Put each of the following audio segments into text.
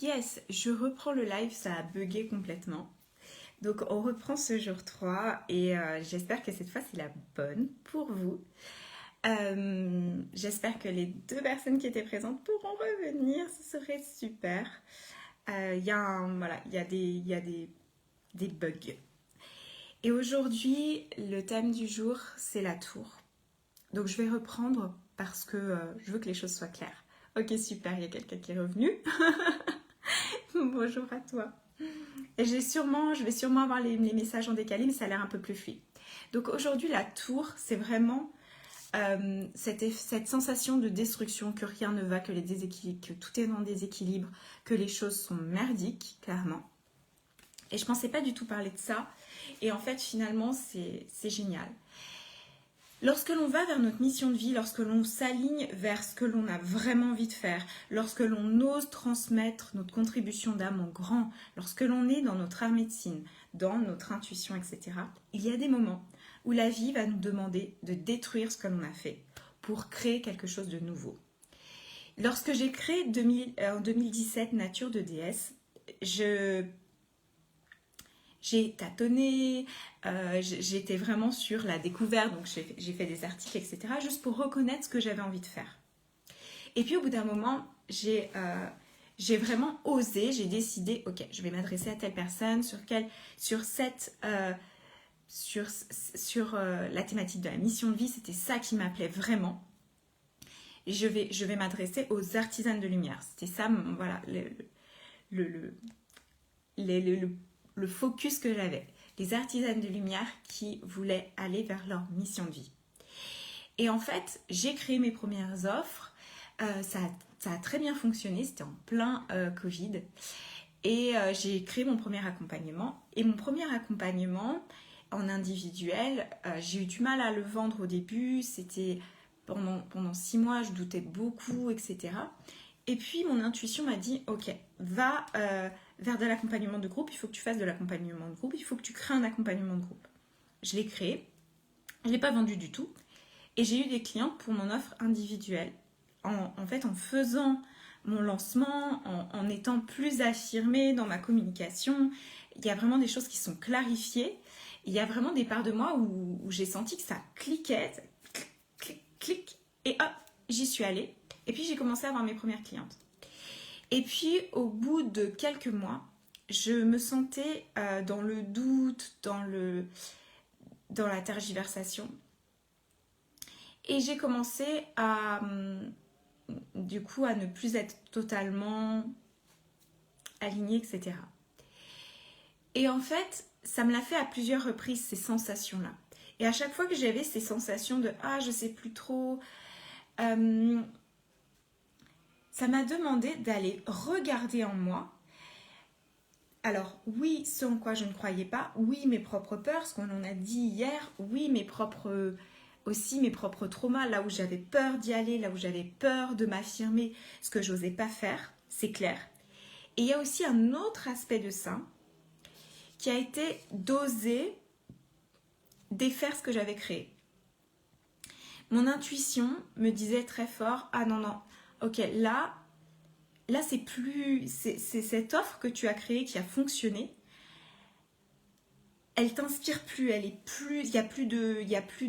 Yes, je reprends le live, ça a bugué complètement. Donc on reprend ce jour 3 et j'espère que cette fois c'est la bonne pour vous. J'espère que les deux personnes qui étaient présentes pourront revenir, ce serait super. Voilà, il y a des bugs. Et aujourd'hui, le thème du jour, c'est la tour. Donc je vais reprendre parce que je veux que les choses soient claires. Ok, super, il y a quelqu'un qui est revenu. Bonjour à toi. Et je vais sûrement avoir les messages en décalé, mais ça a l'air un peu plus fluide. Donc aujourd'hui, la tour, c'est vraiment cette sensation de destruction, que rien ne va, que les déséquilibres, que tout est en déséquilibre, que les choses sont merdiques, clairement. Et je pensais pas du tout parler de ça. Et en fait, finalement, c'est génial. Lorsque l'on va vers notre mission de vie, lorsque l'on s'aligne vers ce que l'on a vraiment envie de faire, lorsque l'on ose transmettre notre contribution d'âme au grand, lorsque l'on est dans notre art médecine, dans notre intuition, etc., il y a des moments où la vie va nous demander de détruire ce que l'on a fait pour créer quelque chose de nouveau. Lorsque j'ai créé en 2017 Nature de déesse, j'ai tâtonné, j'étais vraiment sur la découverte, donc j'ai fait des articles, etc., juste pour reconnaître ce que j'avais envie de faire. Et puis au bout d'un moment, j'ai vraiment osé, j'ai décidé, ok, je vais m'adresser à telle personne, sur la thématique de la mission de vie, c'était ça qui m'appelait vraiment. Et je vais m'adresser aux artisanes de lumière. C'était ça, voilà, le focus que j'avais. Les artisanes de lumière qui voulaient aller vers leur mission de vie. Et en fait, j'ai créé mes premières offres. Ça a très bien fonctionné. C'était en plein Covid. Et j'ai créé mon premier accompagnement. Et mon premier accompagnement en individuel, j'ai eu du mal à le vendre au début. C'était pendant 6 mois, je doutais beaucoup, etc. Et puis mon intuition m'a dit, ok, va vers de l'accompagnement de groupe, il faut que tu fasses de l'accompagnement de groupe, il faut que tu crées un accompagnement de groupe. Je l'ai créé, je ne l'ai pas vendu du tout, et j'ai eu des clients pour mon offre individuelle. En fait, en faisant mon lancement, en étant plus affirmée dans ma communication, il y a vraiment des choses qui sont clarifiées. Il y a vraiment des parts de moi où j'ai senti que ça cliquait, clic, et hop, j'y suis allée. Et puis j'ai commencé à avoir mes premières clientes. Et puis au bout de quelques mois, je me sentais dans le doute, dans la tergiversation. Et j'ai commencé du coup à ne plus être totalement alignée, etc. Et en fait, ça me l'a fait à plusieurs reprises, ces sensations-là. Et à chaque fois que j'avais ces sensations de « Ah, je sais plus trop », ça m'a demandé d'aller regarder en moi. Alors oui, ce en quoi je ne croyais pas, oui, mes propres peurs, ce qu'on en a dit hier, oui, mes propres traumas, là où j'avais peur d'y aller, là où j'avais peur de m'affirmer, ce que j'osais pas faire, c'est clair. Et il y a aussi un autre aspect de ça, qui a été d'oser défaire ce que j'avais créé. Mon intuition me disait très fort, ah non, ok, là c'est cette offre que tu as créée qui a fonctionné, elle t'inspire plus, il y a plus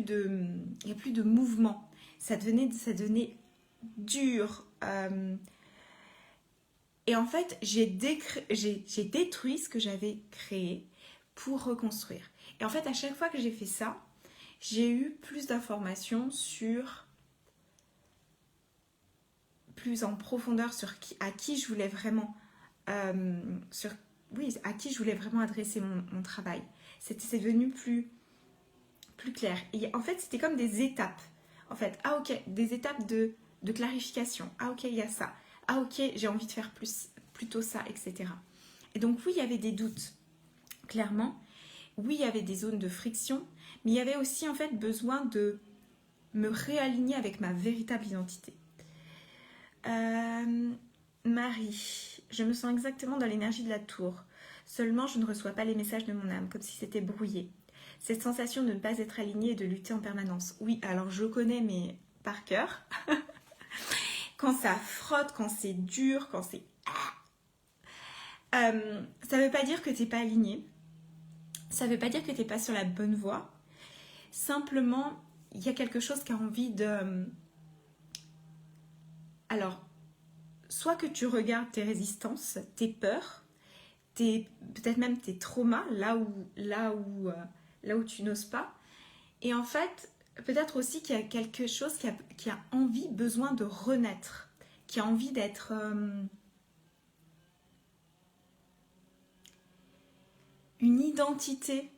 de mouvement, ça devenait dur. Et en fait, j'ai détruit ce que j'avais créé pour reconstruire. Et en fait, à chaque fois que j'ai fait ça, j'ai eu plus d'informations plus en profondeur sur à qui je voulais vraiment à qui je voulais vraiment adresser mon travail. C'est devenu plus clair. Et en fait, c'était comme des étapes. En fait, ah ok, des étapes de clarification. Ah ok, il y a ça. Ah ok, j'ai envie de faire plutôt ça, etc. Et donc oui, il y avait des doutes, clairement. Oui, il y avait des zones de friction, mais il y avait aussi en fait besoin de me réaligner avec ma véritable identité. Marie, je me sens exactement dans l'énergie de la tour. Seulement, je ne reçois pas les messages de mon âme, comme si c'était brouillé. Cette sensation de ne pas être alignée et de lutter en permanence. Oui, alors je connais, mais par cœur. Quand ça frotte, quand c'est dur, quand c'est... Ça ne veut pas dire que tu n'es pas aligné. Ça ne veut pas dire que tu n'es pas sur la bonne voie. Simplement, il y a quelque chose qui a envie de... Alors, soit que tu regardes tes résistances, tes peurs, peut-être même tes traumas, là où tu n'oses pas. Et en fait, peut-être aussi qu'il y a quelque chose qui a envie, besoin de renaître, qui a envie d'être... une identité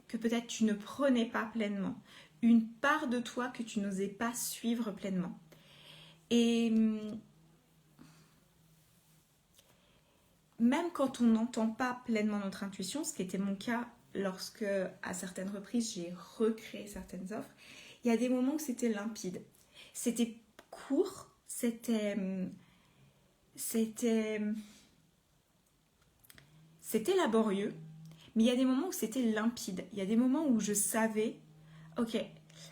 que peut-être tu ne prenais pas pleinement, une part de toi que tu n'osais pas suivre pleinement. Et même quand on n'entend pas pleinement notre intuition, ce qui était mon cas lorsque, à certaines reprises, j'ai recréé certaines offres, il y a des moments où c'était limpide. C'était court, c'était laborieux, mais il y a des moments où c'était limpide. Il y a des moments où je savais, ok,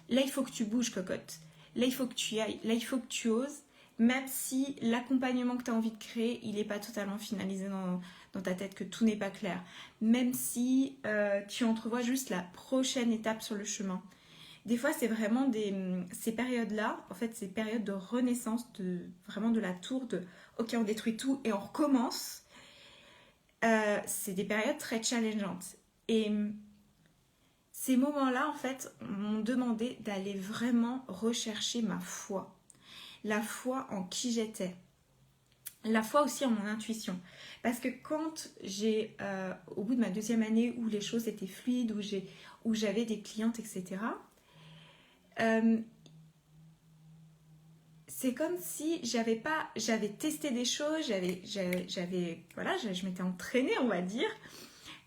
là il faut que tu bouges, cocotte. Là il faut que tu y ailles. Là il faut que tu oses. Même si l'accompagnement que tu as envie de créer, il n'est pas totalement finalisé dans ta tête, que tout n'est pas clair. Même si tu entrevois juste la prochaine étape sur le chemin. Des fois, c'est vraiment ces périodes-là, en fait, ces périodes de renaissance, vraiment de la tour, de ok, on détruit tout et on recommence. C'est des périodes très challengeantes. Et ces moments-là, en fait, m'ont demandé d'aller vraiment rechercher ma foi. La foi en qui j'étais. La foi aussi en mon intuition. Parce que quand j'ai, au bout de ma 2e année où les choses étaient fluides, où j'avais des clientes, etc., c'est comme si j'avais testé des choses, je m'étais entraînée, on va dire,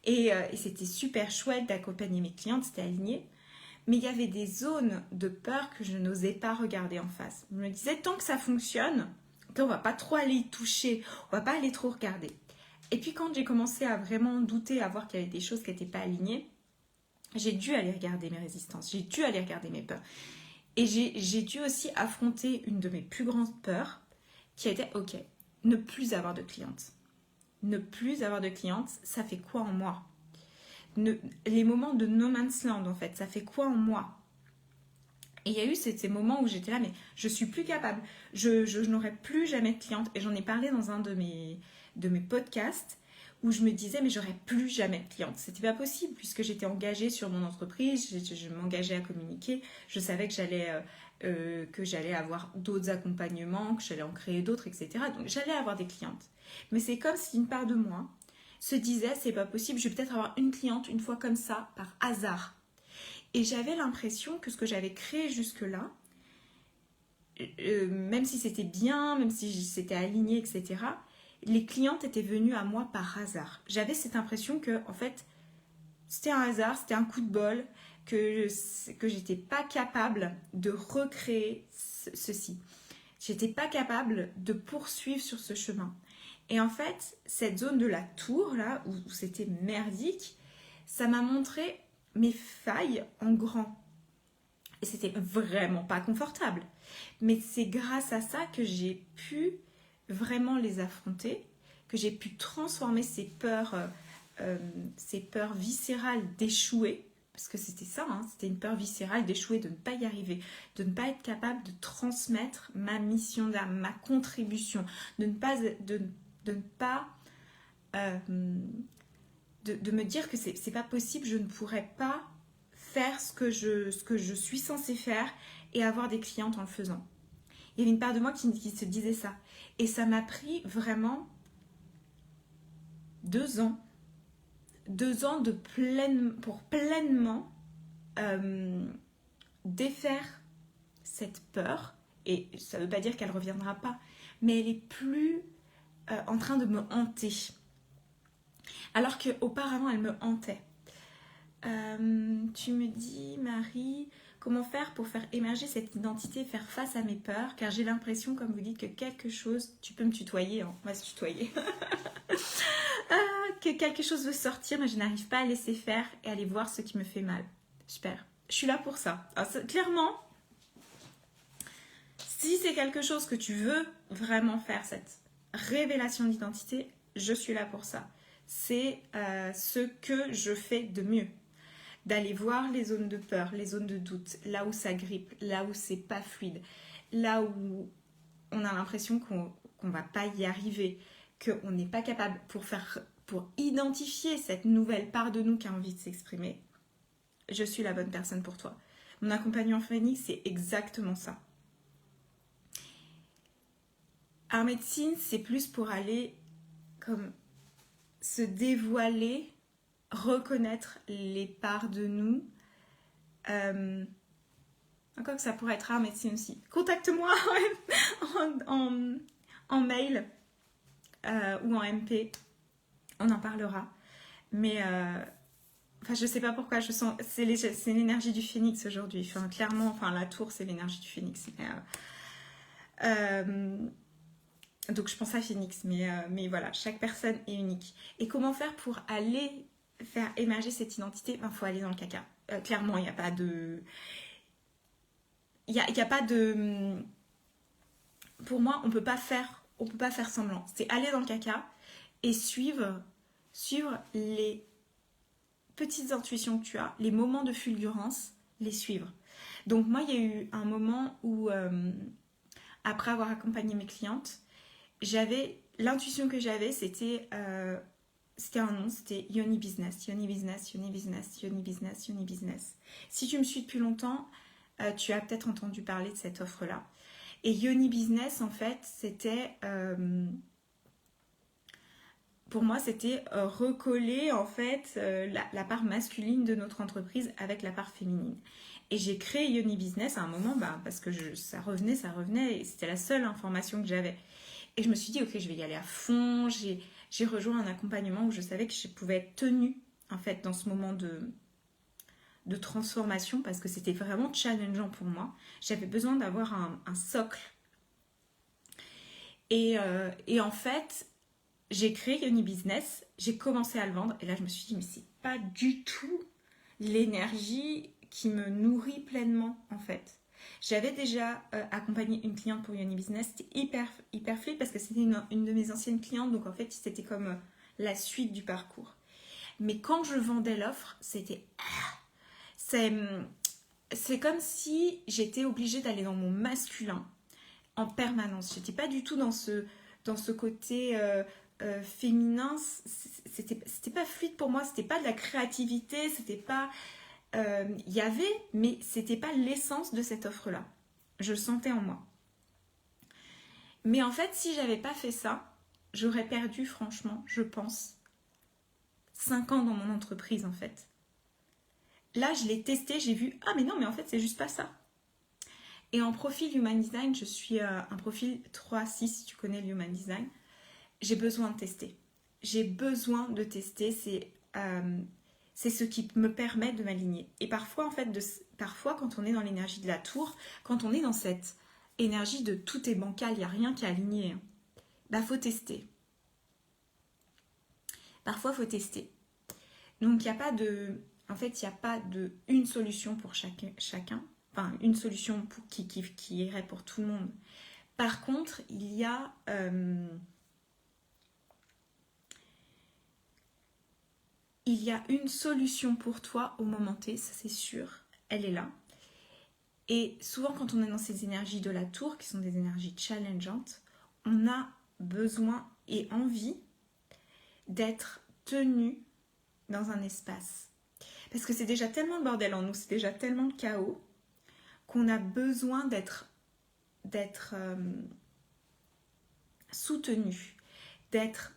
et c'était super chouette d'accompagner mes clientes, c'était aligné. Mais il y avait des zones de peur que je n'osais pas regarder en face. Je me disais, tant que ça fonctionne, on va pas trop aller y toucher, on va pas aller trop regarder. Et puis quand j'ai commencé à vraiment douter, à voir qu'il y avait des choses qui n'étaient pas alignées, j'ai dû aller regarder mes résistances, j'ai dû aller regarder mes peurs. Et j'ai dû aussi affronter une de mes plus grandes peurs, qui était, ok, ne plus avoir de clientes. Ne plus avoir de clientes, ça fait quoi en moi ? Les moments de no man's land, en fait, ça fait quoi en moi ? Et il y a eu ces moments où j'étais là, mais je suis plus capable. Je n'aurai plus jamais de clientes. Et j'en ai parlé dans un de mes podcasts où je me disais, mais j'aurais plus jamais de clientes. C'était pas possible puisque j'étais engagée sur mon entreprise, je m'engageais à communiquer. Je savais que j'allais avoir d'autres accompagnements, que j'allais en créer d'autres, etc. Donc j'allais avoir des clientes. Mais c'est comme si une part de moi se disait, c'est pas possible, je vais peut-être avoir une cliente une fois comme ça, par hasard. Et j'avais l'impression que ce que j'avais créé jusque-là, même si c'était bien, même si c'était aligné, etc., les clientes étaient venues à moi par hasard. J'avais cette impression que, en fait, c'était un hasard, c'était un coup de bol, que j'étais pas capable de recréer ceci. J'étais pas capable de poursuivre sur ce chemin. Et en fait, cette zone de la tour, là, où c'était merdique, ça m'a montré mes failles en grand. Et c'était vraiment pas confortable. Mais c'est grâce à ça que j'ai pu vraiment les affronter, que j'ai pu transformer ces peurs viscérales d'échouer, parce que c'était ça, hein, c'était une peur viscérale d'échouer, de ne pas y arriver, de ne pas être capable de transmettre ma mission d'âme, ma contribution, de me dire que c'est pas possible, je ne pourrais pas faire ce que je suis censée faire et avoir des clientes en le faisant. Il y avait une part de moi qui se disait ça. Et ça m'a pris vraiment 2 ans. 2 ans pour pleinement défaire cette peur. Et ça ne veut pas dire qu'elle ne reviendra pas. Mais elle est plus en train de me hanter. Alors qu'auparavant, elle me hantait. Tu me dis, Marie, comment faire pour faire émerger cette identité, faire face à mes peurs, car j'ai l'impression, comme vous dites, que quelque chose, tu peux me tutoyer, hein, on va se tutoyer, que quelque chose veut sortir, mais je n'arrive pas à laisser faire et à aller voir ce qui me fait mal. Super, je suis là pour ça. Alors, clairement, si c'est quelque chose que tu veux vraiment faire, cette révélation d'identité, je suis là pour ça. C'est ce que je fais de mieux. D'aller voir les zones de peur, les zones de doute, là où ça grippe, là où c'est pas fluide, là où on a l'impression qu'on va pas y arriver, qu'on n'est pas capable pour identifier cette nouvelle part de nous qui a envie de s'exprimer. Je suis la bonne personne pour toi. Mon accompagnement phénix, c'est exactement ça. Art médecine, c'est plus pour aller comme se dévoiler, reconnaître les parts de nous. Encore que ça pourrait être art médecine aussi. Contacte-moi en mail ou en MP. On en parlera. Mais enfin, je sais pas pourquoi. Je sens c'est l'énergie du phénix aujourd'hui. Enfin, clairement, enfin, la tour, c'est l'énergie du phénix. Donc je pense à Phoenix, mais voilà, chaque personne est unique. Et comment faire pour aller faire émerger cette identité? Il faut aller dans le caca. Clairement, il n'y a pas de... Il y a pas de... Pour moi, on peut pas faire semblant. C'est aller dans le caca et suivre les petites intuitions que tu as, les moments de fulgurance, les suivre. Donc moi, il y a eu un moment où, après avoir accompagné mes clientes, l'intuition que j'avais, c'était un nom, c'était Yoni Business, Yoni Business, Yoni Business, Yoni Business, Yoni Business. Si tu me suis depuis longtemps, tu as peut-être entendu parler de cette offre-là. Et Yoni Business, en fait, c'était... pour moi, c'était recoller, en fait, la part masculine de notre entreprise avec la part féminine. Et j'ai créé Yoni Business à un moment, parce que ça revenait, et c'était la seule information que j'avais. Et je me suis dit, ok, je vais y aller à fond. J'ai rejoint un accompagnement où je savais que je pouvais être tenue, en fait, dans ce moment de transformation, parce que c'était vraiment challengeant pour moi. J'avais besoin d'avoir un socle. Et en fait, j'ai créé Yoni Business, j'ai commencé à le vendre, et là, je me suis dit, mais c'est pas du tout l'énergie qui me nourrit pleinement, en fait. J'avais déjà accompagné une cliente pour Yoni Business, c'était hyper fluide parce que c'était une de mes anciennes clientes, donc en fait c'était comme la suite du parcours. Mais quand je vendais l'offre, c'était... C'est comme si j'étais obligée d'aller dans mon masculin en permanence. J'étais pas du tout dans ce côté féminin, c'était pas fluide pour moi, c'était pas de la créativité, c'était pas... y avait, mais c'était pas l'essence de cette offre-là. Je le sentais en moi. Mais en fait, si j'avais pas fait ça, j'aurais perdu, franchement, je pense, 5 ans dans mon entreprise, en fait. Là, je l'ai testé, j'ai vu, ah mais non, mais en fait, c'est juste pas ça. Et en profil Human Design, je suis un profil 3-6, si tu connais le Human Design. J'ai besoin de tester. J'ai besoin de tester, c'est ce qui me permet de m'aligner. Et parfois, en fait, parfois, quand on est dans l'énergie de la tour, quand on est dans cette énergie de tout est bancal, il n'y a rien qui est aligné, faut tester. Parfois, il faut tester. Donc, il n'y a pas de... En fait, il n'y a pas une solution pour chacun. Enfin, une solution qui irait pour tout le monde. Par contre, il y a... il y a une solution pour toi au moment T, ça c'est sûr, elle est là. Et souvent quand on est dans ces énergies de la tour, qui sont des énergies challengeantes, on a besoin et envie d'être tenu dans un espace. Parce que c'est déjà tellement le bordel en nous, c'est déjà tellement le chaos, qu'on a besoin d'être soutenu, d'être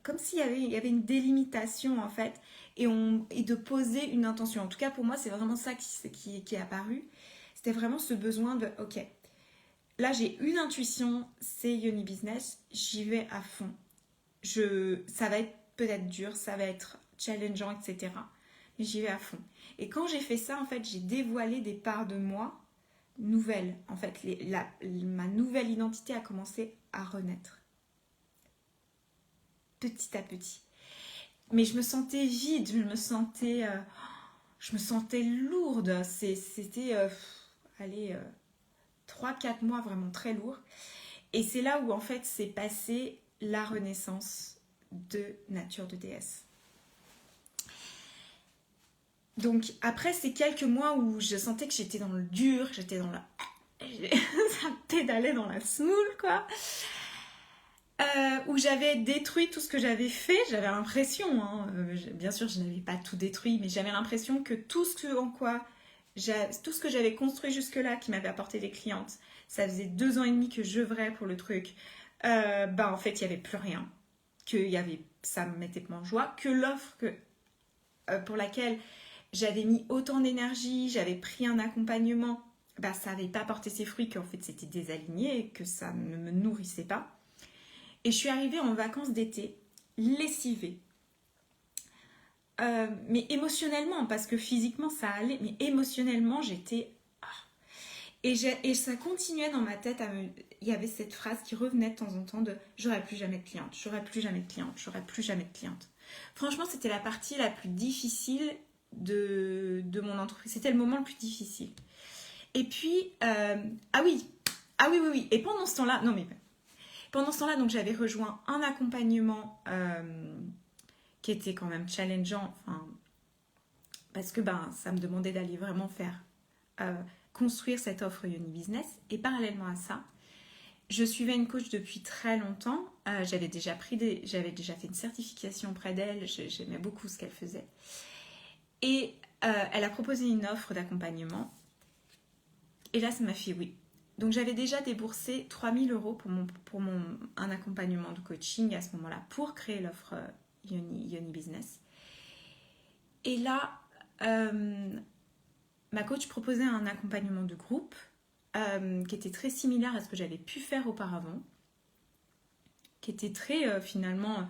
comme s'il y avait une délimitation en fait, et de poser une intention. En tout cas pour moi c'est vraiment ça qui est apparu. C'était vraiment ce besoin de ok, là j'ai une intuition, c'est Yoni Business, j'y vais à fond. Ça va être peut-être dur, ça va être challengeant, etc. Mais j'y vais à fond. Et quand j'ai fait ça, en fait, j'ai dévoilé des parts de moi nouvelles. En fait, ma nouvelle identité a commencé à renaître. Petit à petit. Mais je me sentais vide, je me sentais lourde. C'était, 3-4 mois vraiment très lourds. Et c'est là où, en fait, s'est passée la renaissance de nature de déesse. Donc après ces quelques mois où je sentais que j'étais dans le dur, j'étais dans la... ça pédalait dans la semoule, quoi. Où j'avais détruit tout ce que j'avais fait, j'avais l'impression, hein, bien sûr je n'avais pas tout détruit, mais j'avais l'impression que tout ce que j'avais construit jusque-là qui m'avait apporté des clientes, ça faisait 2 ans et demi que j'œuvrais pour le truc, en fait il n'y avait plus rien, ça me mettait pas en joie, que l'offre pour laquelle j'avais mis autant d'énergie, j'avais pris un accompagnement, ça n'avait pas porté ses fruits, qu'en fait c'était désaligné et que ça ne me nourrissait pas. Et je suis arrivée en vacances d'été, lessivée. Mais émotionnellement, parce que physiquement ça allait, mais émotionnellement j'étais... Et ça continuait dans ma tête, il y avait cette phrase qui revenait de temps en temps de « j'aurai plus jamais de cliente, j'aurai plus jamais de cliente, j'aurai plus jamais de cliente ». Franchement, c'était la partie la plus difficile de mon entreprise. C'était le moment le plus difficile. Et puis, oui, et pendant ce temps-là, donc j'avais rejoint un accompagnement qui était quand même challengeant, parce que ça me demandait d'aller vraiment faire construire cette offre Yoni Business. Et parallèlement à ça, je suivais une coach depuis très longtemps. J'avais déjà fait une certification auprès d'elle. J'aimais beaucoup ce qu'elle faisait. Et elle a proposé une offre d'accompagnement. Et là, ça m'a fait oui. Donc, j'avais déjà déboursé 3 000 € pour un accompagnement de coaching à ce moment-là pour créer l'offre Yoni Business. Et là, ma coach proposait un accompagnement de groupe qui était très similaire à ce que j'avais pu faire auparavant, qui était très finalement...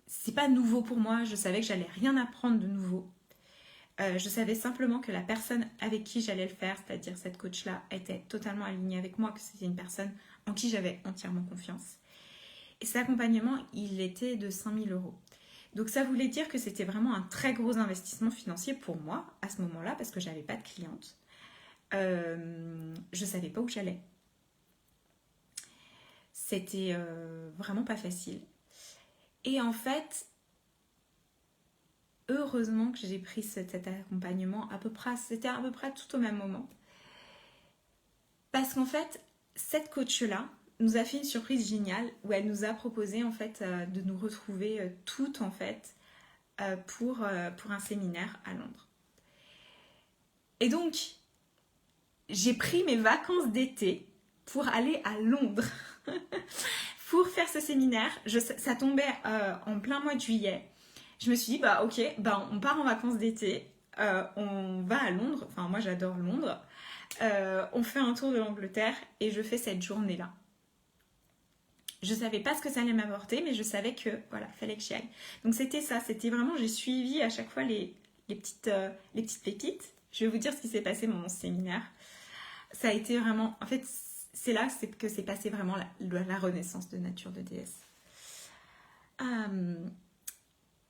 c'est pas nouveau pour moi, je savais que j'allais rien apprendre de nouveau. Je savais simplement que la personne avec qui j'allais le faire, c'est-à-dire cette coach-là, était totalement alignée avec moi, que c'était une personne en qui j'avais entièrement confiance. Et cet accompagnement, il était de 5 000 €. Donc ça voulait dire que c'était vraiment un très gros investissement financier pour moi à ce moment-là, parce que je n'avais pas de cliente. Je ne savais pas où j'allais. C'était vraiment pas facile. Et en fait... heureusement que j'ai pris cet accompagnement c'était à peu près tout au même moment. Parce qu'en fait, cette coach-là nous a fait une surprise géniale où elle nous a proposé en fait de nous retrouver toutes en fait pour un séminaire à Londres. Et donc, j'ai pris mes vacances d'été pour aller à Londres pour faire ce séminaire. Ça tombait en plein mois de juillet. Je me suis dit, ok, on part en vacances d'été, on va à Londres, enfin moi j'adore Londres, on fait un tour de l'Angleterre et je fais cette journée-là. Je ne savais pas ce que ça allait m'apporter, mais je savais que, voilà, fallait que j'y aille. Donc c'était ça, c'était vraiment, j'ai suivi à chaque fois les petites pépites. Je vais vous dire ce qui s'est passé dans mon séminaire. Ça a été vraiment, en fait, c'est là que s'est passé vraiment la renaissance de nature de déesse.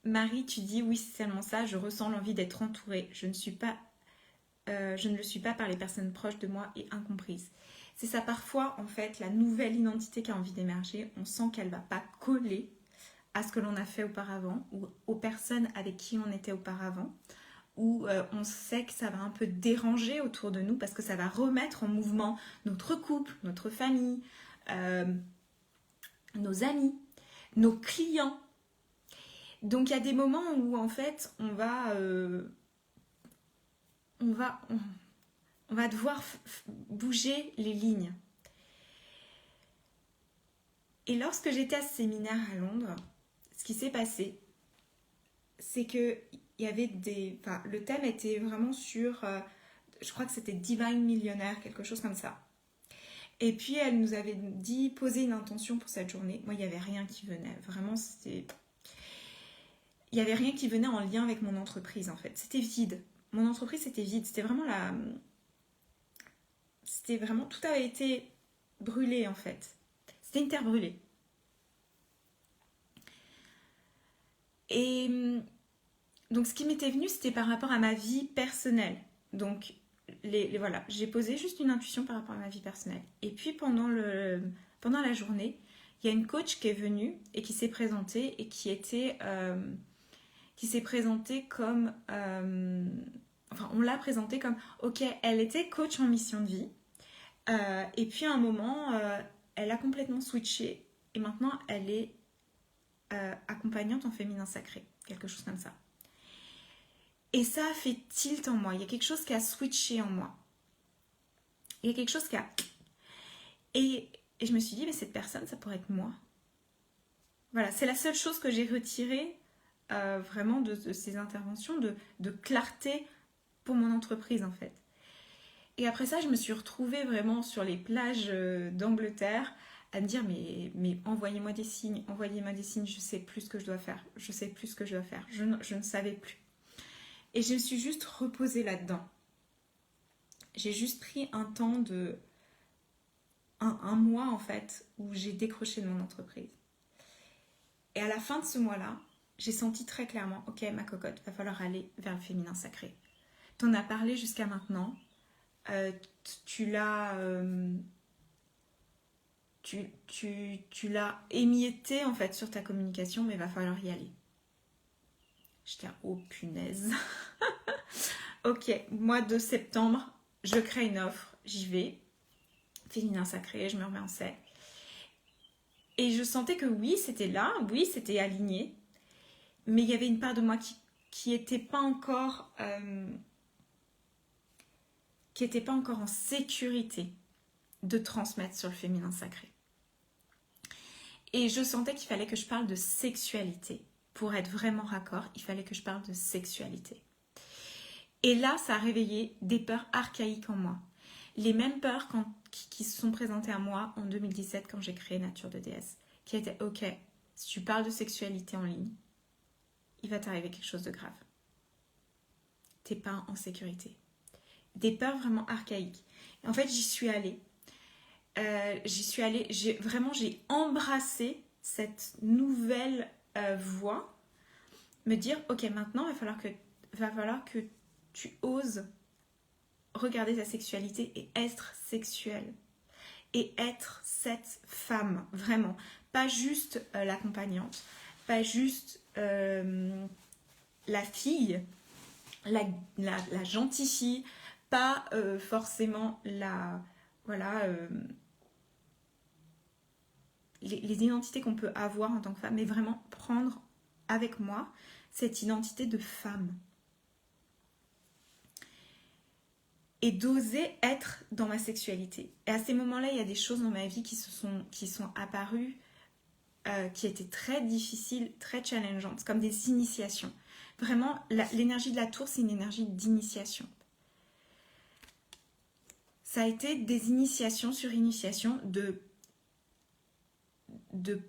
Marie, tu dis oui, c'est tellement ça, je ressens l'envie d'être entourée. Je ne le suis pas par les personnes proches de moi et incomprises. C'est ça parfois, en fait, la nouvelle identité qui a envie d'émerger, on sent qu'elle ne va pas coller à ce que l'on a fait auparavant ou aux personnes avec qui on était auparavant, ou on sait que ça va un peu déranger autour de nous parce que ça va remettre en mouvement notre couple, notre famille, nos amis, nos clients. Donc il y a des moments où en fait on va devoir bouger les lignes. Et lorsque j'étais à ce séminaire à Londres, ce qui s'est passé, c'est que il y avait le thème était vraiment sur, je crois que c'était Divine Millionnaire, quelque chose comme ça. Et puis elle nous avait dit poser une intention pour cette journée. Moi il n'y avait rien qui venait, vraiment il n'y avait rien qui venait en lien avec mon entreprise en fait. C'était vide. Mon entreprise c'était vide. C'était vraiment tout avait été brûlé en fait. C'était une terre brûlée. Et donc ce qui m'était venu c'était par rapport à ma vie personnelle. Donc voilà, j'ai posé juste une intuition par rapport à ma vie personnelle. Et puis pendant la journée, il il y a une coach qui est venue et qui s'est présentée et qui s'est présentée comme... enfin, on l'a présentée comme, ok, elle était coach en mission de vie. Et puis à un moment, elle a complètement switché. Et maintenant, elle est accompagnante en féminin sacré. Quelque chose comme ça. Et ça a fait tilt en moi. Il y a quelque chose qui a switché en moi. Il y a quelque chose qui a... Et je me suis dit, mais cette personne, ça pourrait être moi. Voilà, c'est la seule chose que j'ai retirée vraiment de ces interventions, de clarté pour mon entreprise en fait. Et après ça, je me suis retrouvée vraiment sur les plages d'Angleterre à me dire, mais envoyez-moi des signes, je sais plus ce que je dois faire, je ne savais plus. Et je me suis juste reposée là-dedans. J'ai juste pris un temps de... un mois en fait, où j'ai décroché de mon entreprise. Et à la fin de ce mois-là, j'ai senti très clairement, ok ma cocotte, va falloir aller vers le féminin sacré. T'en as parlé jusqu'à maintenant, tu l'as émietté en fait sur ta communication, mais il va falloir y aller. J'étais oh punaise. Ok, mois de septembre, je crée une offre, j'y vais. Féminin sacré, je me remets en selle. Et je sentais que oui, c'était là, oui, c'était aligné, mais il y avait une part de moi qui était pas encore en sécurité de transmettre sur le féminin sacré. Et je sentais qu'il fallait que je parle de sexualité. Pour être vraiment raccord, il fallait que je parle de sexualité. Et là, ça a réveillé des peurs archaïques en moi. Les mêmes peurs qui se sont présentées à moi en 2017 quand j'ai créé Nature de Déesse. Qui étaient, ok, si tu parles de sexualité en ligne, il va t'arriver quelque chose de grave. T'es pas en sécurité. Des peurs vraiment archaïques. Et en fait, j'y suis allée. J'ai embrassé cette nouvelle voie. Me dire, ok, maintenant, il va falloir que tu oses regarder ta sexualité et être sexuelle. Et être cette femme, vraiment. Pas juste l'accompagnante, pas juste la fille, la gentille fille, pas forcément les identités qu'on peut avoir en tant que femme, mais vraiment prendre avec moi cette identité de femme. Et d'oser être dans ma sexualité. Et à ces moments-là, il y a des choses dans ma vie qui sont apparues, qui étaient très difficiles, très challengeantes, comme des initiations. Vraiment, l'énergie de la tour, c'est une énergie d'initiation. Ça a été des initiations sur initiation de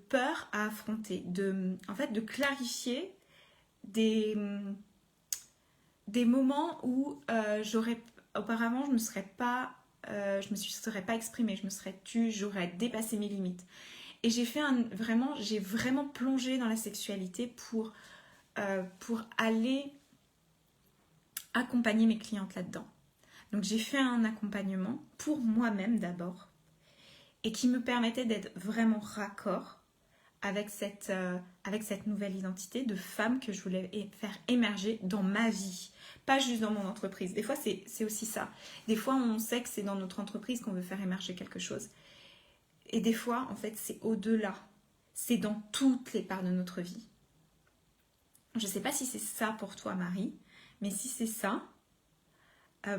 peur à affronter, de clarifier des moments où auparavant je me serais pas exprimée, je me serais tue, j'aurais dépassé mes limites. Et j'ai vraiment plongé dans la sexualité pour aller accompagner mes clientes là-dedans. Donc j'ai fait un accompagnement pour moi-même d'abord et qui me permettait d'être vraiment raccord avec cette nouvelle identité de femme que je voulais faire émerger dans ma vie, pas juste dans mon entreprise. Des fois, c'est aussi ça. Des fois, on sait que c'est dans notre entreprise qu'on veut faire émerger quelque chose. Et des fois, en fait, c'est au-delà. C'est dans toutes les parts de notre vie. Je ne sais pas si c'est ça pour toi, Marie, mais si c'est ça,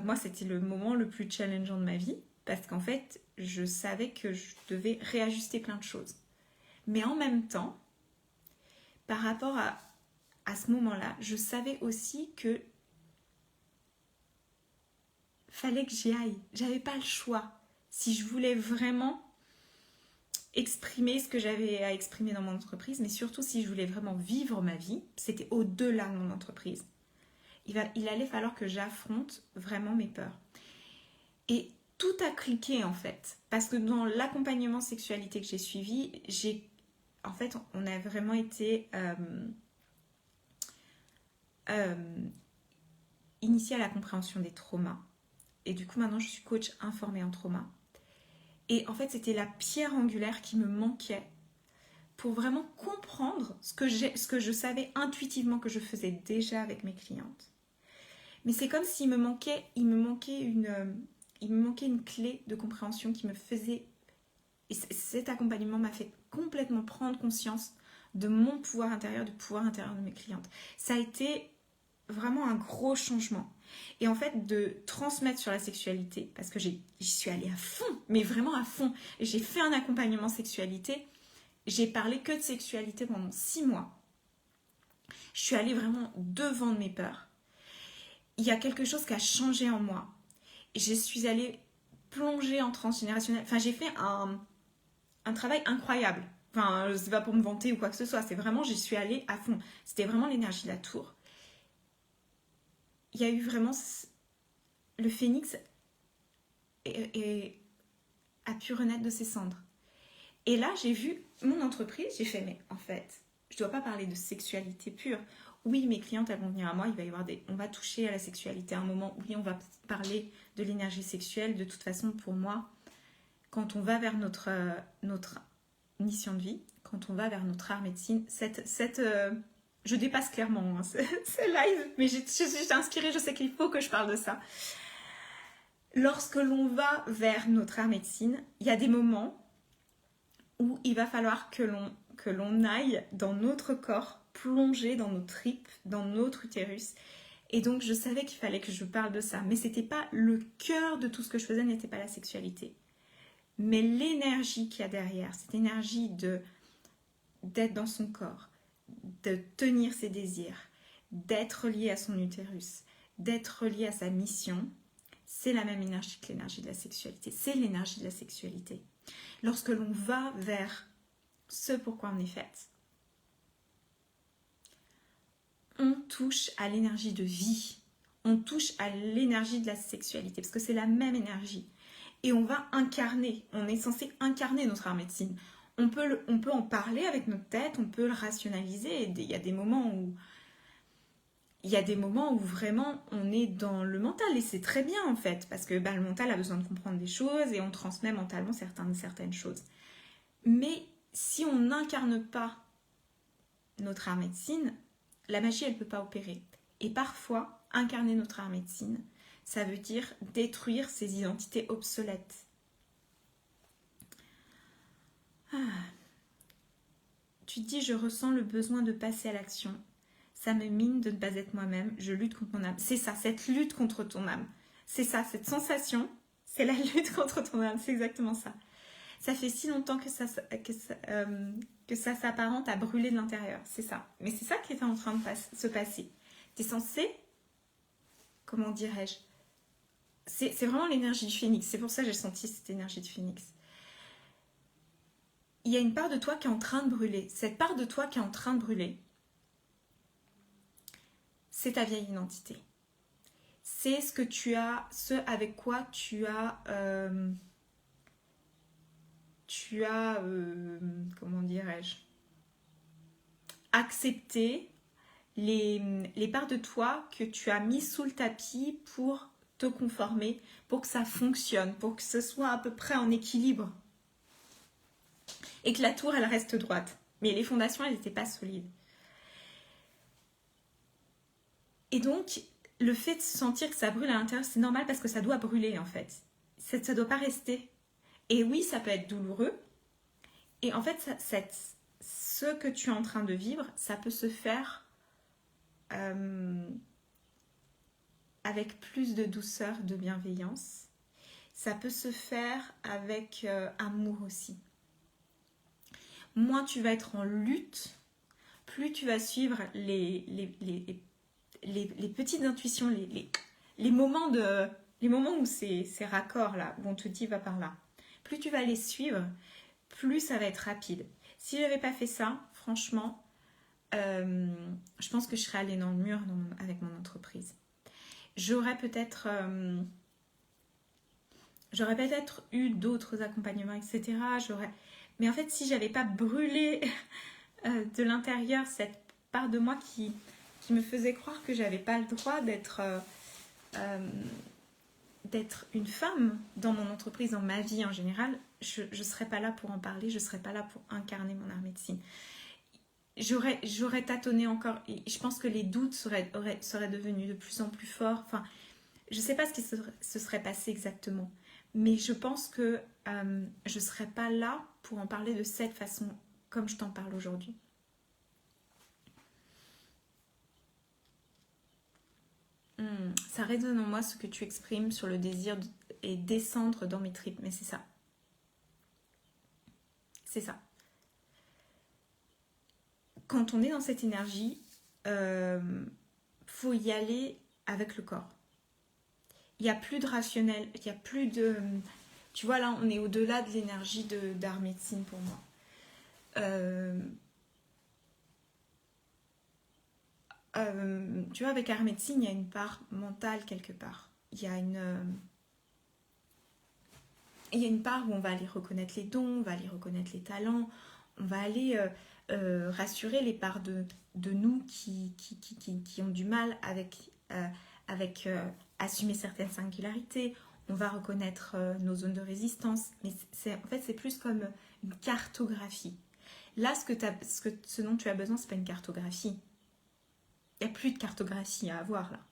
moi, c'était le moment le plus challengeant de ma vie parce qu'en fait, je savais que je devais réajuster plein de choses. Mais en même temps, par rapport à ce moment-là, je savais aussi que fallait que j'y aille. J'avais pas le choix. Si je voulais vraiment exprimer ce que j'avais à exprimer dans mon entreprise, mais surtout si je voulais vraiment vivre ma vie, c'était au-delà de mon entreprise. Il allait falloir que j'affronte vraiment mes peurs. Et tout a cliqué en fait. Parce que dans l'accompagnement sexualité que j'ai suivi, on a vraiment été initié à la compréhension des traumas. Et du coup, maintenant, je suis coach informée en trauma. Et en fait, c'était la pierre angulaire qui me manquait pour vraiment comprendre ce que je savais intuitivement que je faisais déjà avec mes clientes. Mais c'est comme s'il me manquait une clé de compréhension qui me faisait... Et cet accompagnement m'a fait complètement prendre conscience de mon pouvoir intérieur, du pouvoir intérieur de mes clientes. Ça a été vraiment un gros changement. Et en fait, de transmettre sur la sexualité, parce que j'y suis allée à fond, mais vraiment à fond. J'ai fait un accompagnement sexualité, j'ai parlé que de sexualité pendant 6 mois. Je suis allée vraiment devant de mes peurs. Il y a quelque chose qui a changé en moi. Je suis allée plonger en transgénérationnel. Enfin, j'ai fait un travail incroyable. Enfin, c'est pas pour me vanter ou quoi que ce soit. C'est vraiment, j'y suis allée à fond. C'était vraiment l'énergie de la tour. Il y a eu vraiment... Le phénix a pu renaître de ses cendres. Et là, j'ai vu mon entreprise, j'ai fait, mais en fait, je ne dois pas parler de sexualité pure. Oui, mes clientes, elles vont venir à moi, on va toucher à la sexualité à un moment. Oui, on va parler de l'énergie sexuelle. De toute façon, pour moi, quand on va vers notre mission de vie, quand on va vers notre art médecine, je dépasse clairement c'est live, mais je suis inspirée, je sais qu'il faut que je parle de ça. Lorsque l'on va vers notre art médecine, il y a des moments où il va falloir que l'on aille dans notre corps, plonger dans nos tripes, dans notre utérus. Et donc, je savais qu'il fallait que je parle de ça. Mais c'était pas le cœur de tout ce que je faisais, n'était pas la sexualité. Mais l'énergie qu'il y a derrière, cette énergie d'être dans son corps, de tenir ses désirs, d'être lié à son utérus, d'être lié à sa mission, c'est la même énergie que l'énergie de la sexualité. C'est l'énergie de la sexualité. Lorsque l'on va vers ce pourquoi on est faite, on touche à l'énergie de vie, on touche à l'énergie de la sexualité, parce que c'est la même énergie. Et on va incarner, on est censé incarner notre art médecine. On peut en parler avec notre tête, on peut le rationaliser. Il y a des moments où vraiment on est dans le mental, et c'est très bien en fait, parce que le mental a besoin de comprendre des choses et on transmet mentalement certaines choses. Mais si on n'incarne pas notre art médecine, la magie elle ne peut pas opérer. Et parfois, incarner notre art médecine, ça veut dire détruire ces identités obsolètes. Tu te dis, je ressens le besoin de passer à l'action. Ça me mine de ne pas être moi-même. Je lutte contre mon âme. C'est ça, cette lutte contre ton âme. C'est ça, cette sensation, c'est la lutte contre ton âme. C'est exactement ça. Ça fait si longtemps que ça s'apparente à brûler de l'intérieur. C'est ça. Mais c'est ça qui est en train de se passer. Tu es censé, comment dirais-je, c'est vraiment l'énergie du phénix. C'est pour ça que j'ai senti cette énergie du phénix. Il y a une part de toi qui est en train de brûler. Cette part de toi qui est en train de brûler, c'est ta vieille identité. C'est ce que tu as, ce avec quoi tu as comment dirais-je, accepté les parts de toi que tu as mis sous le tapis pour te conformer, pour que ça fonctionne, pour que ce soit à peu près en équilibre. Et que la tour, elle reste droite. Mais les fondations, elles n'étaient pas solides. Et donc, le fait de sentir que ça brûle à l'intérieur, c'est normal parce que ça doit brûler en fait. Ça ne doit pas rester. Et oui, ça peut être douloureux. Et en fait, ce que tu es en train de vivre, ça peut se faire avec plus de douceur, de bienveillance. Ça peut se faire avec amour aussi. Moins tu vas être en lutte, plus tu vas suivre les petites intuitions, les moments où c'est raccord là, où on te dit va par là. Plus tu vas les suivre, plus ça va être rapide. Si je n'avais pas fait ça, franchement, je pense que je serais allée dans le mur avec mon entreprise. J'aurais peut-être eu d'autres accompagnements, etc. Mais en fait, si j'avais pas brûlé de l'intérieur cette part de moi qui me faisait croire que j'avais pas le droit d'être une femme dans mon entreprise, dans ma vie en général, je ne serais pas là pour en parler, je ne serais pas là pour incarner mon art médecine. J'aurais tâtonné encore, et je pense que les doutes seraient devenus de plus en plus forts. Enfin, je ne sais pas ce qui se serait passé exactement, mais je pense que je ne serais pas là pour en parler de cette façon, comme je t'en parle aujourd'hui. Ça résonne en moi ce que tu exprimes sur le désir et descendre dans mes tripes, mais c'est ça. C'est ça. Quand on est dans cette énergie, faut y aller avec le corps. Il n'y a plus de rationnel, il n'y a plus de... Tu vois, là, on est au-delà de l'énergie d'art médecine pour moi. Tu vois, avec art médecine, il y a une part mentale quelque part. Il y a une part où on va aller reconnaître les dons, on va aller reconnaître les talents, on va aller rassurer les parts de nous qui ont du mal avec assumer certaines singularités. On va reconnaître nos zones de résistance. Mais en fait, c'est plus comme une cartographie. Là, ce dont tu as besoin, c'est pas une cartographie. Il n'y a plus de cartographie à avoir là. De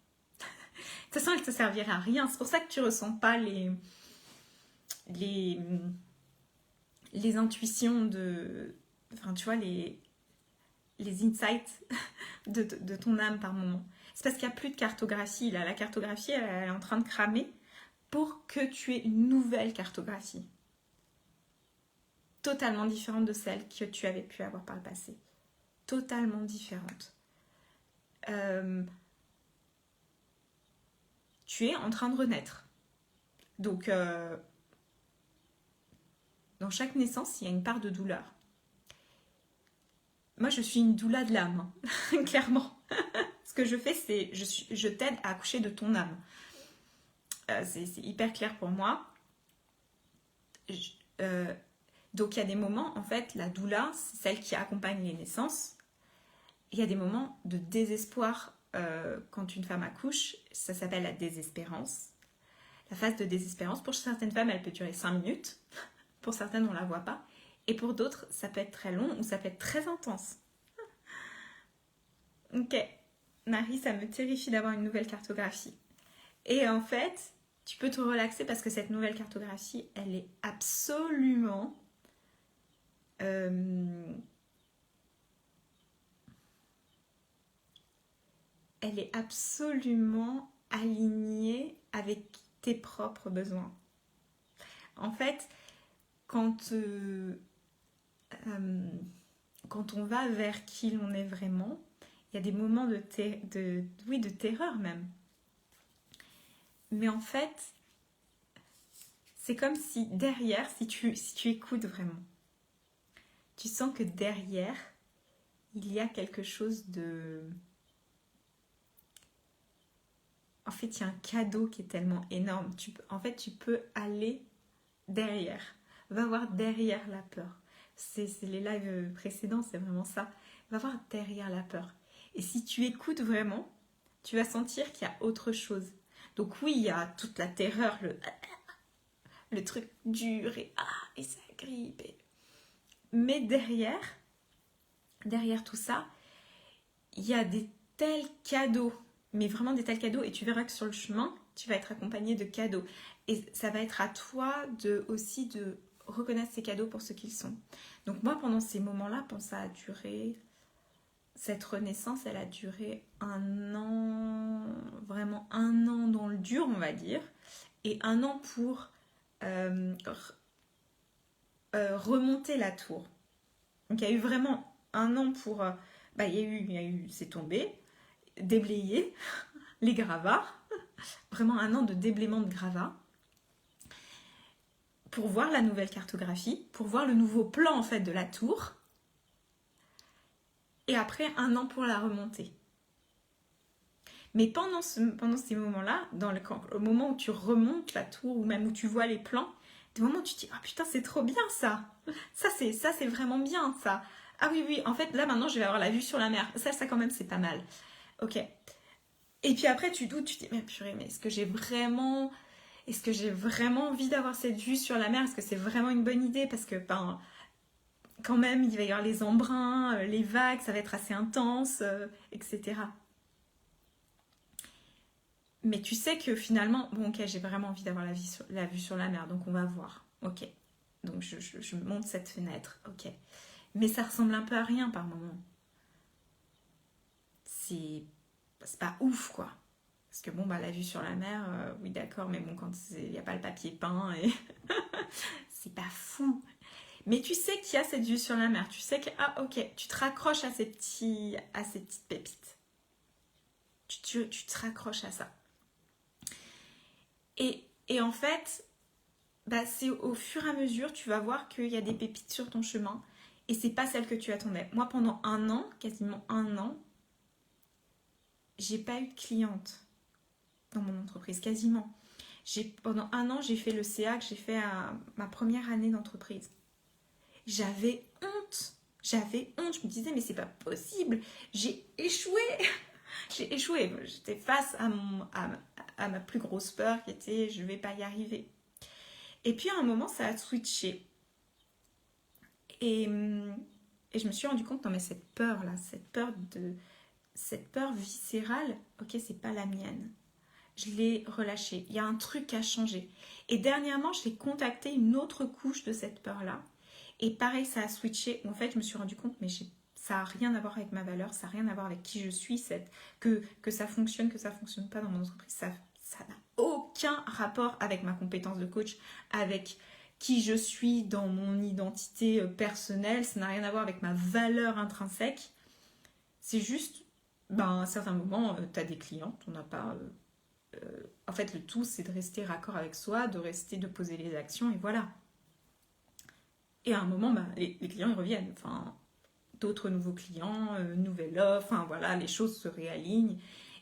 toute façon, elle ne te servira à rien. C'est pour ça que tu ne ressens pas les intuitions enfin, tu vois, les insights de ton âme par moment. C'est parce qu'il n'y a plus de cartographie. Là. La cartographie, elle est en train de cramer pour que tu aies une nouvelle cartographie. Totalement différente de celle que tu avais pu avoir par le passé. Totalement différente. Tu es en train de renaître. Donc, dans chaque naissance, il y a une part de douleur. Moi, je suis une doula de l'âme, hein, clairement. Ce que je fais, c'est je t'aide à accoucher de ton âme. C'est hyper clair pour moi. Donc, il y a des moments, en fait, la doula, c'est celle qui accompagne les naissances. Il y a des moments de désespoir quand une femme accouche. Ça s'appelle la désespérance. La phase de désespérance, pour certaines femmes, elle peut durer 5 minutes. Pour certaines, on ne la voit pas. Et pour d'autres, ça peut être très long ou ça peut être très intense. Ok, Marie, ça me terrifie d'avoir une nouvelle cartographie. Et en fait, tu peux te relaxer parce que cette nouvelle cartographie, elle est absolument... elle est absolument alignée avec tes propres besoins. En fait, quand on va vers qui l'on est vraiment, il y a des moments de terreur même. Mais en fait, c'est comme si derrière, si tu écoutes vraiment, tu sens que derrière, il y a quelque chose de... En fait, il y a un cadeau qui est tellement énorme. Tu peux aller derrière. Va voir derrière la peur. C'est les lives précédents, c'est vraiment ça. Va voir derrière la peur. Et si tu écoutes vraiment, tu vas sentir qu'il y a autre chose. Donc oui, il y a toute la terreur, le truc dur et ça grippe. Mais derrière tout ça, il y a des tels cadeaux, mais vraiment des tels cadeaux, et tu verras que sur le chemin, tu vas être accompagné de cadeaux. Et ça va être à toi aussi de reconnaître ces cadeaux pour ce qu'ils sont. Donc moi, pendant ces moments-là, ça a duré... Cette renaissance, elle a duré 1 an, vraiment 1 an dans le dur, on va dire, et 1 an pour remonter la tour. Donc il y a eu vraiment 1 an pour... il y a eu, c'est tombé, déblayer les gravats, vraiment 1 an de déblaiement de gravats, pour voir la nouvelle cartographie, pour voir le nouveau plan en fait de la tour, et après 1 an pour la remonter. Mais pendant ces moments-là, au moment où tu remontes la tour, ou même où tu vois les plans, des moments où tu te dis « Ah putain, c'est trop bien ça ! Ça, c'est vraiment bien ça ! Ah oui, en fait, là maintenant, je vais avoir la vue sur la mer. Ça quand même, c'est pas mal. Ok. » Et puis après, tu doutes, tu te dis « Mais purée, mais est-ce que j'ai vraiment... est-ce que j'ai vraiment envie d'avoir cette vue sur la mer? Est-ce que c'est vraiment une bonne idée? Parce que quand même, il va y avoir les embruns, les vagues, ça va être assez intense, etc. Mais tu sais que finalement, bon ok, j'ai vraiment envie d'avoir la vue sur la mer, donc on va voir. Ok, donc je monte cette fenêtre, ok. Mais ça ressemble un peu à rien par moment. C'est pas ouf quoi. Parce que bon, bah la vue sur la mer, oui d'accord, mais bon, quand il n'y a pas le papier peint, et c'est pas fou. Mais tu sais qu'il y a cette vue sur la mer, tu sais que, ah ok, tu te raccroches à ces petites pépites. Tu te raccroches à ça. Et en fait, bah, c'est au fur et à mesure, tu vas voir qu'il y a des pépites sur ton chemin et c'est pas celle que tu attendais. Moi, pendant un an, quasiment un an, j'ai pas eu de cliente dans mon entreprise, quasiment. Pendant un an, j'ai fait le CA que j'ai fait à ma première année d'entreprise. J'avais honte. J'avais honte. Je me disais, mais c'est pas possible. J'ai échoué. J'ai échoué. J'étais face à ma plus grosse peur qui était, je vais pas y arriver. Et puis à un moment, ça a switché. Et je me suis rendu compte, non mais cette peur-là, cette peur viscérale, ok, c'est pas la mienne. Je l'ai relâchée. Il y a un truc à changer. Et dernièrement, j'ai contacté une autre couche de cette peur-là. Et pareil, ça a switché. En fait, je me suis rendu compte, mais ça n'a rien à voir avec ma valeur, ça n'a rien à voir avec qui je suis, que ça fonctionne, que ça ne fonctionne pas dans mon entreprise. Ça n'a aucun rapport avec ma compétence de coach, avec qui je suis dans mon identité personnelle. Ça n'a rien à voir avec ma valeur intrinsèque. C'est juste, à un certain moment, tu as des clients, on n'a pas... en fait, le tout, c'est de rester raccord avec soi, de poser les actions, et voilà. Et à un moment, les clients, ils reviennent. Enfin, d'autres nouveaux clients, nouvelle offre, enfin voilà, les choses se réalignent.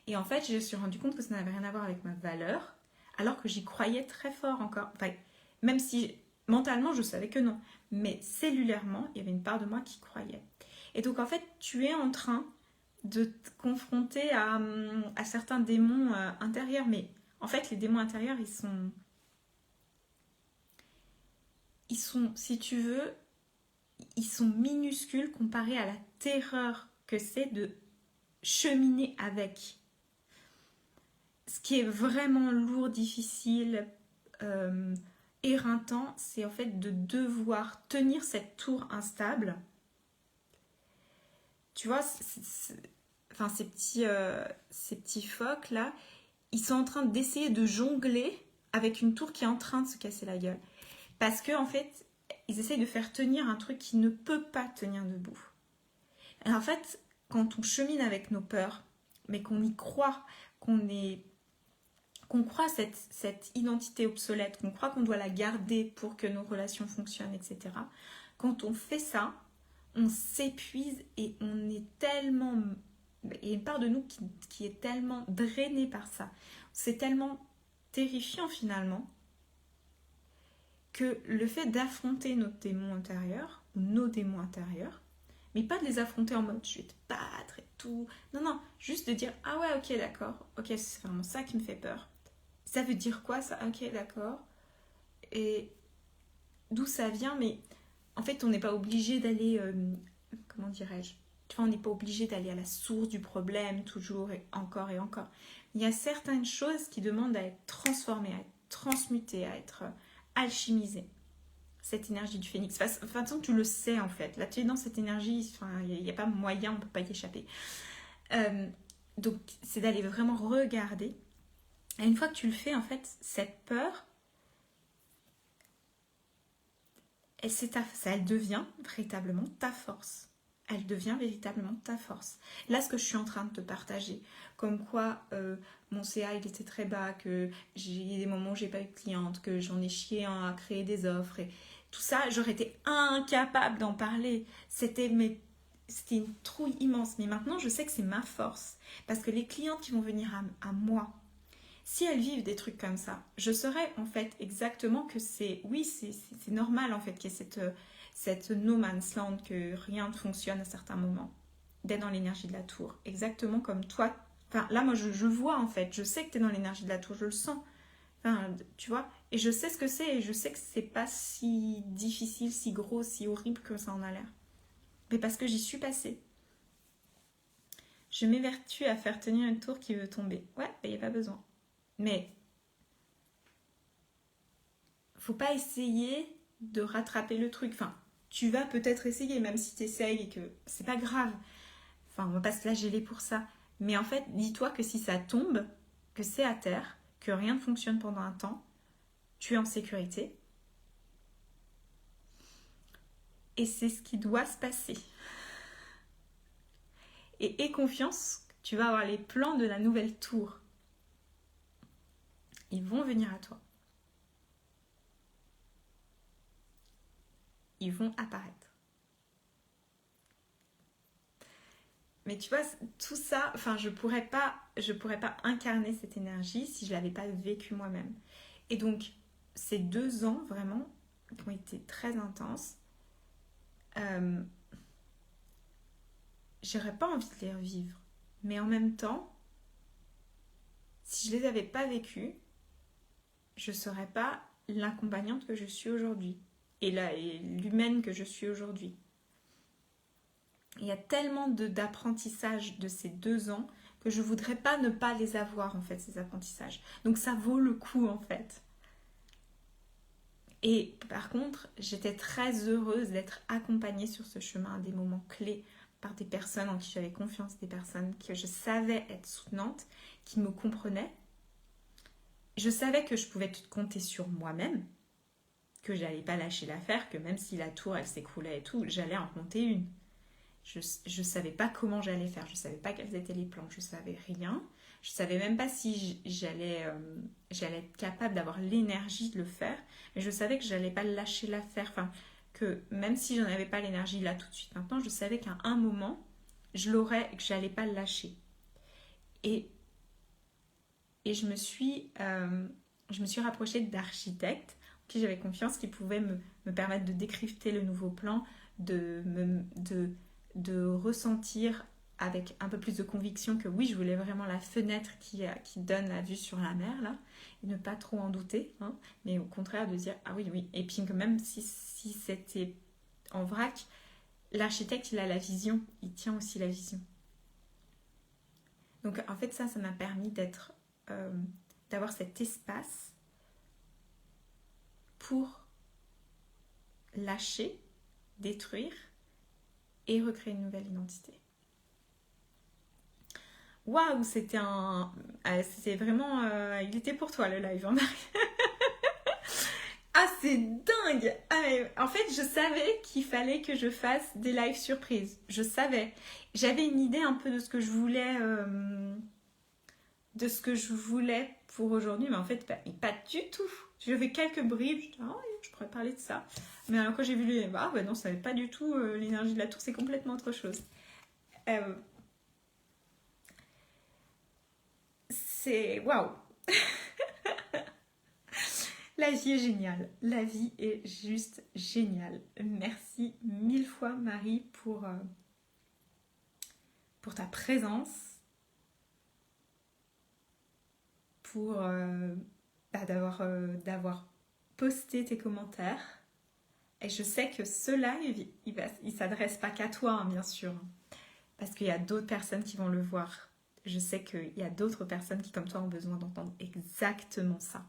Et en fait, je me suis rendu compte que ça n'avait rien à voir avec ma valeur, alors que j'y croyais très fort encore. Enfin, même si mentalement, je savais que non. Mais cellulairement, il y avait une part de moi qui croyait. Et donc, en fait, tu es en train de te confronter à certains démons intérieurs. Mais en fait, les démons intérieurs, ils sont, si tu veux, ils sont minuscules comparés à la terreur que c'est de cheminer avec. Ce qui est vraiment lourd, difficile, éreintant, c'est en fait de devoir tenir cette tour instable. Tu vois, enfin, ces petits phoques là, ils sont en train d'essayer de jongler avec une tour qui est en train de se casser la gueule. Parce que en fait, ils essayent de faire tenir un truc qui ne peut pas tenir debout. Et en fait, quand on chemine avec nos peurs, mais qu'on y croit, qu'on croit cette identité obsolète, qu'on croit qu'on doit la garder pour que nos relations fonctionnent, etc. Quand on fait ça, on s'épuise et on est tellement... Il y a une part de nous qui est tellement drainée par ça. C'est tellement terrifiant finalement que le fait d'affronter nos démons intérieurs, mais pas de les affronter en mode je vais te battre et tout. Non, juste de dire ah ouais, ok, d'accord, ok, c'est vraiment ça qui me fait peur. Ça veut dire quoi ça? Ok, d'accord. Et d'où ça vient? Mais en fait, on n'est pas obligé d'aller, comment dirais-je? Tu vois, on n'est pas obligé d'aller à la source du problème toujours et encore et encore. Il y a certaines choses qui demandent à être transformées, à être transmutées, à être alchimisées. Cette énergie du phénix. De toute façon, tu le sais en fait. Là, tu es dans cette énergie, il n'y a pas moyen, on ne peut pas y échapper. Donc, c'est d'aller vraiment regarder. Et une fois que tu le fais, en fait, cette peur, elle devient véritablement ta force. Elle devient véritablement ta force. Là, ce que je suis en train de te partager, comme quoi mon CA il était très bas, que j'ai des moments où j'ai pas eu de cliente, que j'en ai chié à créer des offres, et tout ça, j'aurais été incapable d'en parler. C'était une trouille immense. Mais maintenant, je sais que c'est ma force. Parce que les clientes qui vont venir à moi, si elles vivent des trucs comme ça, je saurais en fait exactement que c'est normal en fait qu'il y ait cette no man's land, que rien ne fonctionne à certains moments, d'être dans l'énergie de la tour. Exactement comme toi. Enfin là, moi je vois en fait, je sais que tu es dans l'énergie de la tour, je le sens. Enfin, tu vois, et je sais ce que c'est, et je sais que c'est pas si difficile, si gros, si horrible que ça en a l'air. Mais parce que j'y suis passée. Je m'évertue à faire tenir une tour qui veut tomber. Ouais, il n'y a pas besoin. Mais faut pas essayer de rattraper le truc. Enfin, tu vas peut-être essayer, même si tu essayes et que c'est pas grave. Enfin, on va pas se flageller pour ça. Mais en fait, dis-toi que si ça tombe, que c'est à terre, que rien ne fonctionne pendant un temps, tu es en sécurité. Et c'est ce qui doit se passer. Et aie confiance, tu vas avoir les plans de la nouvelle tour. Ils vont venir à toi. Ils vont apparaître. Mais tu vois, tout ça, enfin, je pourrais pas incarner cette énergie si je l'avais pas vécu moi-même. Et donc, ces 2 ans, vraiment, qui ont été très intenses, j'aurais pas envie de les revivre. Mais en même temps, si je les avais pas vécus, je serais pas l'accompagnante que je suis aujourd'hui. Et l'humaine que je suis aujourd'hui. Il y a tellement d'apprentissage de ces 2 ans que je voudrais pas ne pas les avoir, en fait, ces apprentissages. Donc ça vaut le coup, en fait. Et par contre, j'étais très heureuse d'être accompagnée sur ce chemin à des moments clés par des personnes en qui j'avais confiance, des personnes que je savais être soutenantes, qui me comprenaient. Je savais que je pouvais compter sur moi-même, que j'allais pas lâcher l'affaire, que même si la tour elle s'écroulait et tout, j'allais en monter une. Je savais pas comment j'allais faire, je savais pas quels étaient les plans, je savais rien. Je savais même pas si j'allais être capable d'avoir l'énergie de le faire, mais je savais que j'allais pas lâcher l'affaire. Enfin, que même si j'en avais pas l'énergie là tout de suite maintenant, je savais qu'à un moment, je l'aurais et que j'allais pas le lâcher. Et je me suis rapprochée d'architectes en qui j'avais confiance, qui pouvaient me permettre de décrypter le nouveau plan, de ressentir avec un peu plus de conviction que oui, je voulais vraiment la fenêtre qui donne la vue sur la mer, là, et ne pas trop en douter, hein, mais au contraire de dire, ah oui, oui, et puis que même si c'était en vrac, l'architecte, il a la vision, il tient aussi la vision. Donc en fait, ça m'a permis d'avoir cet espace pour lâcher, détruire et recréer une nouvelle identité. Waouh, c'était vraiment... il était pour toi le live, hein, Marie. Ah, c'est dingue. En fait, je savais qu'il fallait que je fasse des lives surprises. Je savais. J'avais une idée un peu de ce que je voulais pour aujourd'hui, mais en fait, pas du tout. Je fais quelques bribes, je pourrais parler de ça. Mais alors quand j'ai vu non, ça n'avait pas du tout l'énergie de la tour, c'est complètement autre chose. C'est waouh. La vie est géniale. La vie est juste géniale. Merci 1000 fois, Marie, pour ta présence, pour d'avoir posté tes commentaires. Et je sais que ce live, il s'adresse pas qu'à toi, hein, bien sûr. Parce qu'il y a d'autres personnes qui vont le voir. Je sais qu'il y a d'autres personnes qui, comme toi, ont besoin d'entendre exactement ça.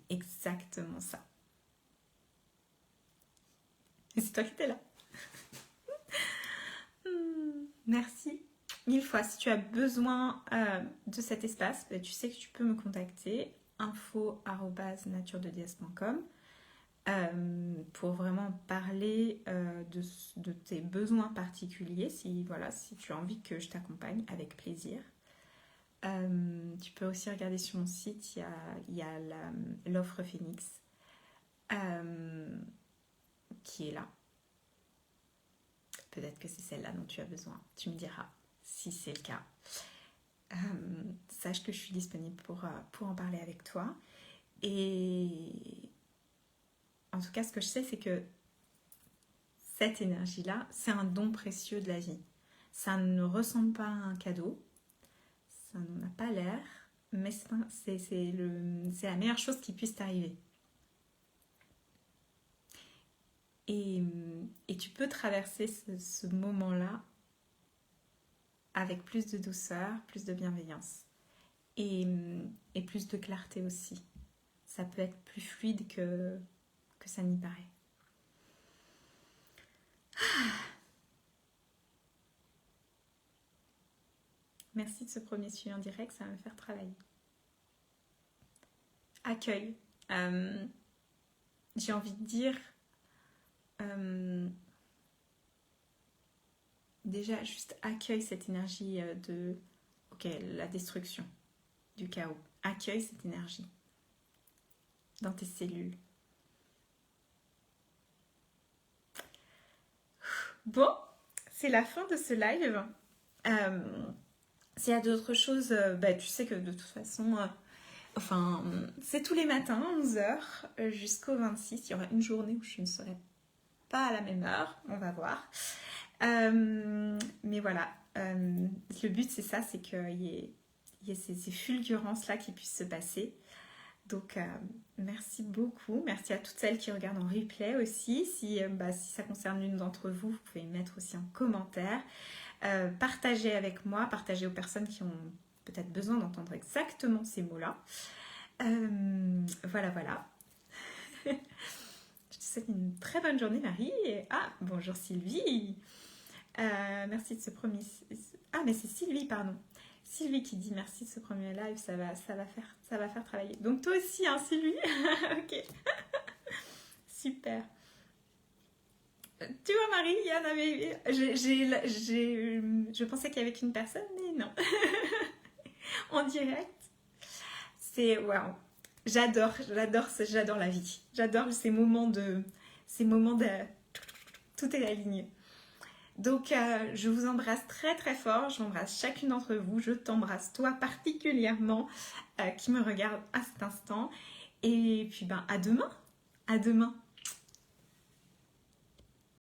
Exactement ça. Et c'est toi qui étais là. Merci 1000 fois. Si tu as besoin de cet espace, tu sais que tu peux me contacter info@naturededies.com pour vraiment parler de tes besoins particuliers. Si tu as envie que je t'accompagne, avec plaisir. Tu peux aussi regarder sur mon site, il y a l'offre Phoenix qui est là. Peut-être que c'est celle-là dont tu as besoin. Tu me diras si c'est le cas. Sache que je suis disponible pour en parler avec toi. Et en tout cas, ce que je sais, c'est que cette énergie-là, c'est un don précieux de la vie. Ça ne ressemble pas à un cadeau. Ça n'en a pas l'air. mais c'est la meilleure chose qui puisse t'arriver. Et tu peux traverser ce moment-là avec plus de douceur, plus de bienveillance et plus de clarté aussi. Ça peut être plus fluide que ça n'y paraît. Merci de ce premier suivi en direct, ça va me faire travailler. Accueil. J'ai envie de dire... déjà, juste accueille cette énergie de... Ok, la destruction, du chaos. Accueille cette énergie dans tes cellules. Bon, c'est la fin de ce live. S'il y a d'autres choses, tu sais que de toute façon, c'est tous les matins, 11h jusqu'au 26. Il y aura une journée où je ne serai pas à la même heure, on va voir. Mais voilà, le but c'est ça, c'est qu'il y ait ces fulgurances-là qui puissent se passer. Donc, merci beaucoup. Merci à toutes celles qui regardent en replay aussi. Si ça concerne l'une d'entre vous, vous pouvez mettre aussi en commentaire. Partagez avec moi, partagez aux personnes qui ont peut-être besoin d'entendre exactement ces mots-là. Voilà. Je te souhaite une très bonne journée, Marie. Bonjour Sylvie. Merci de ce premier... Ah, mais c'est Sylvie, pardon. Sylvie qui dit merci de ce premier live, ça va faire travailler. Donc toi aussi, hein, Sylvie. Ok. Super. Tu vois, Marie, il y en avait... Je pensais qu'il y avait qu'une personne, mais non. En direct. C'est... Waouh. J'adore la vie. J'adore ces moments de... Tout est aligné. Donc, je vous embrasse très très fort. J'embrasse chacune d'entre vous. Je t'embrasse toi particulièrement qui me regarde à cet instant. Et puis, à demain. À demain.